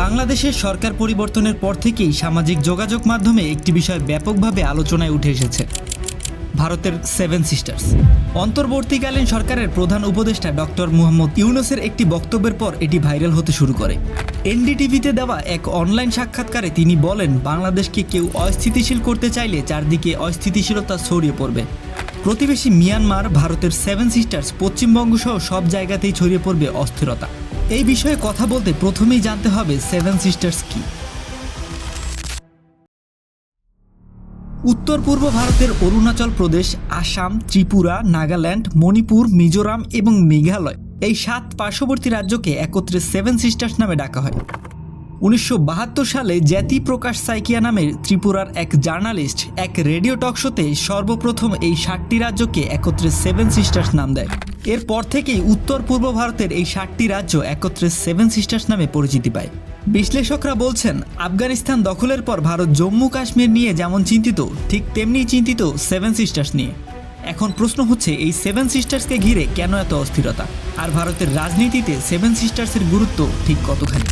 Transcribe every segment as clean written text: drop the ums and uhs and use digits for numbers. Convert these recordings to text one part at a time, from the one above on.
বাংলাদেশের সরকার পরিবর্তনের পর থেকেই সামাজিক যোগাযোগ মাধ্যমে একটি বিষয় ব্যাপকভাবে আলোচনায় উঠে এসেছে, ভারতের সেভেন সিস্টার্স। অন্তর্বর্তীকালীন সরকারের প্রধান উপদেষ্টা ডক্টর মুহাম্মদ ইউনূসের একটি বক্তব্যের পর এটি ভাইরাল হতে শুরু করে। এনডিটিভিতে দেওয়া এক অনলাইন সাক্ষাৎকারে তিনি বলেন, বাংলাদেশকে কেউ অস্থিতিশীল করতে চাইলে চারদিকে অস্থিতিশীলতা ছড়িয়ে পড়বে। প্রতিবেশী মিয়ানমার, ভারতের সেভেন সিস্টার্স, পশ্চিমবঙ্গ সহ সব জায়গাতেই ছড়িয়ে পড়বে অস্থিরতা। এই বিষয়ে কথা বলতে প্রথমেই জানতে হবে সেভেন সিস্টার্স কি। উত্তর পূর্ব ভারতের অরুণাচল প্রদেশ, আসাম, ত্রিপুরা, নাগাল্যান্ড, মণিপুর, মিজোরাম এবং মেঘালয়, এই 7 পার্শ্ববর্তী রাজ্যকে একত্রে সেভেন সিস্টার্স নামে ডাকা হয়। 1972 সালে জ্যোতি প্রকাশ সাইকিয়া নামের ত্রিপুরার এক জার্নালিস্ট এক রেডিও টক শোতে সর্বপ্রথম এই 7টি রাজ্যকে একত্রে সেভেন সিস্টার্স নাম দেয়। এরপর থেকেই উত্তর পূর্ব ভারতের এই 7টি রাজ্য একত্রে সেভেন সিস্টার্স নামে পরিচিতি পায়। বিশ্লেষকরা বলছেন, আফগানিস্তান দখলের পর ভারত জম্মু কাশ্মীর নিয়ে যেমন চিন্তিত, ঠিক তেমনি চিন্তিত সেভেন সিস্টার্স নিয়ে। এখন প্রশ্ন হচ্ছে, এই সেভেন সিস্টার্সকে ঘিরে কেন এত অস্থিরতা, আর ভারতের রাজনীতিতে সেভেন সিস্টার্সের গুরুত্ব ঠিক কতখানি।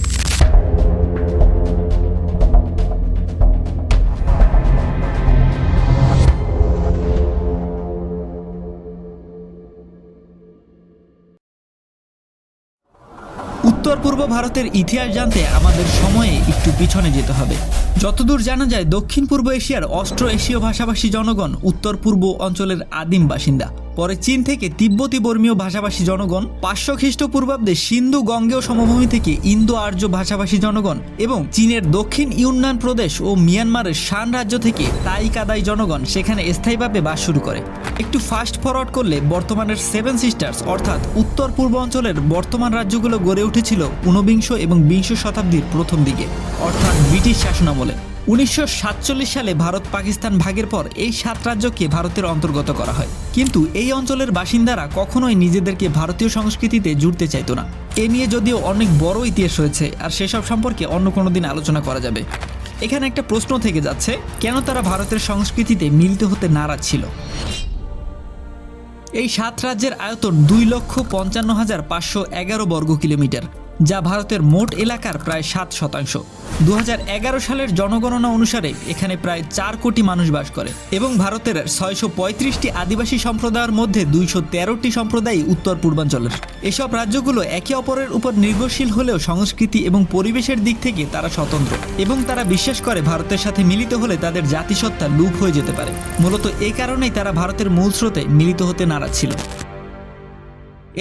উত্তর পূর্ব ভারতের ইতিহাস জানতে আমাদের সময়ে একটু পিছনে যেতে হবে। যতদূর জানা যায়, দক্ষিণ পূর্ব এশিয়ার অস্ট্রো এশীয় ভাষাভাষী জনগণ উত্তর পূর্ব অঞ্চলের আদিম বাসিন্দা। পরে চীন থেকে তিব্বতী বর্মীয় ভাষাভাষী জনগণ, 500 খ্রিস্টপূর্বাব্দে সিন্ধু গঙ্গেয় সমভূমি থেকে ইন্দো আর্য ভাষাভাষী জনগণ, এবং চীনের দক্ষিণ ইউনান প্রদেশ ও মিয়ানমারের শান রাজ্য থেকে তাই কাদাই জনগণ সেখানে স্থায়ীভাবে বাস শুরু করে। একটু ফাস্ট ফরওয়ার্ড করলে বর্তমানের সেভেন সিস্টার্স অর্থাৎ উত্তর পূর্ব অঞ্চলের বর্তমান রাজ্যগুলো গড়ে উঠেছিল 19 এবং 20 শতাব্দীর প্রথম দিকে, অর্থাৎ ব্রিটিশ শাসনামলে। 1947 সালে ভারত পাকিস্তান ভাগের পর এই 7 রাজ্যকে ভারতের অন্তর্গত করা হয়। কিন্তু এই অঞ্চলের বাসিন্দারা কখনোই নিজেদেরকে ভারতীয় সংস্কৃতিতে জুড়তে চাইতো না। এ নিয়ে যদিও অনেক বড় ইতিহাস রয়েছে, আর সেসব সম্পর্কে অন্য কোনো দিন আলোচনা করা যাবে। এখানে একটা প্রশ্ন থেকে যাচ্ছে, কেন তারা ভারতের সংস্কৃতিতে মিলিত হতে নারাজ ছিল। এই 7 রাজ্যের আয়তন 2,55,511 বর্গ কিলোমিটার, যা ভারতের মোট এলাকার প্রায় 7%। 2011 সালের জনগণনা অনুসারে এখানে প্রায় 4 কোটি মানুষ বাস করে, এবং ভারতের 635টি আদিবাসী সম্প্রদায়ের মধ্যে 213টি সম্প্রদায় উত্তর পূর্বাঞ্চলের। এসব রাজ্যগুলো একে অপরের উপর নির্ভরশীল হলেও সংস্কৃতি এবং পরিবেশের দিক থেকে তারা স্বতন্ত্র, এবং তারা বিশ্বাস করে ভারতের সাথে মিলিত হলে তাদের জাতিসত্তা লুপ হয়ে যেতে পারে। মূলত এই কারণেই তারা ভারতের মূল স্রোতে মিলিত হতে নারাজ ছিল।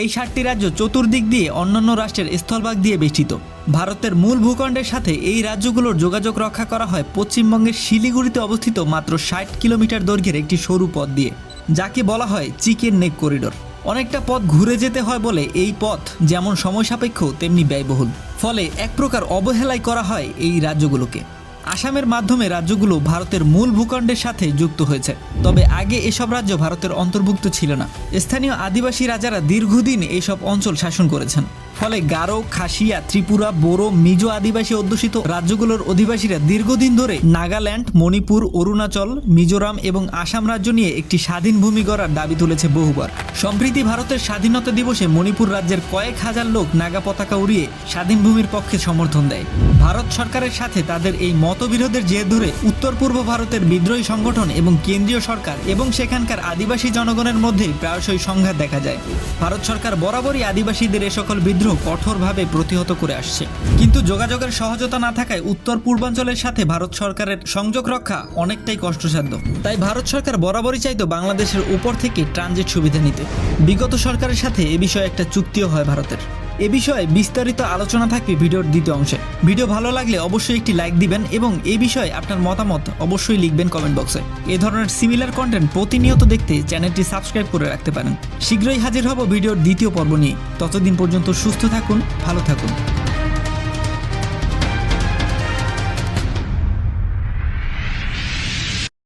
এই 7টি রাজ্য চতুর্দিক দিয়ে অন্যান্য রাষ্ট্রের স্থলভাগ দিয়ে বেষ্টিত। ভারতের মূল ভূখণ্ডের সাথে এই রাজ্যগুলোর যোগাযোগ রক্ষা করা হয় পশ্চিমবঙ্গের শিলিগুড়িতে অবস্থিত মাত্র 60 কিলোমিটার দৈর্ঘ্যের একটি সরু পথ দিয়ে, যাকে বলা হয় চিকেন নেক করিডোর। অনেকটা পথ ঘুরে যেতে হয় বলে এই পথ যেমন সময় সাপেক্ষ তেমনি ব্যয়বহুল, ফলে এক প্রকার অবহেলাই করা হয় এই রাজ্যগুলোকে। আসামের মাধ্যমে রাজ্যগুলো ভারতের মূল ভূখণ্ডের সাথে যুক্ত হয়েছে, তবে আগে এসব রাজ্য ভারতের অন্তর্ভুক্ত ছিল না। স্থানীয় আদিবাসী রাজারা দীর্ঘদিন এইসব অঞ্চল শাসন করেছেন, ফলে গারো, খাসিয়া, ত্রিপুরা, বোরো, মিজো আদিবাসী অধ্যুষিত রাজ্যগুলোর অধিবাসীরা দীর্ঘদিন ধরে নাগাল্যান্ড, মণিপুর, অরুণাচল, মিজোরাম এবং আসাম রাজ্য নিয়ে একটি স্বাধীন ভূমি গড়ার দাবি তুলেছে বহুবার। সম্প্রতি ভারতের স্বাধীনতা দিবসে মণিপুর রাজ্যের কয়েক হাজার লোক নাগা পতাকা উড়িয়ে স্বাধীন ভূমির পক্ষে সমর্থন দেয়। ভারত সরকারের সাথে তাদের এই মতবিরোধের জের ধরে উত্তর পূর্ব ভারতের বিদ্রোহী সংগঠন এবং কেন্দ্রীয় সরকার এবং সেখানকার আদিবাসী জনগণের মধ্যে প্রায়শই সংঘাত দেখা যায়। ভারত সরকার বরাবরই আদিবাসীদের এ সকল বিদ্রোহ কঠোরভাবে প্রতিহত করে আসছে, কিন্তু যোগাযোগের সহজতা না থাকায় উত্তর পূর্বাঞ্চলের সাথে ভারত সরকারের সংযোগ রক্ষা অনেকটাই কষ্টসাধ্য। তাই ভারত সরকার বরাবরই চাইতো বাংলাদেশের উপর থেকে ট্রানজিট সুবিধা নিতে। বিগত সরকারের সাথে এ বিষয়ে একটা চুক্তিও হয় ভারতের। এ বিষয়ে বিস্তারিত আলোচনা থাকবে ভিডিওর দ্বিতীয় অংশে। ভিডিও ভালো লাগলে অবশ্যই একটি লাইক দিবেন এবং এই বিষয়ে আপনার মতামত অবশ্যই লিখবেন কমেন্ট বক্সে। এই ধরনের সিমিলার কন্টেন্ট প্রতিনিয়ত দেখতে চ্যানেলটি সাবস্ক্রাইব করে রাখতে পারেন। শীঘ্রই হাজির হব ভিডিওর দ্বিতীয় পর্ব নিয়ে। ততদিন পর্যন্ত সুস্থ থাকুন, ভালো থাকুন।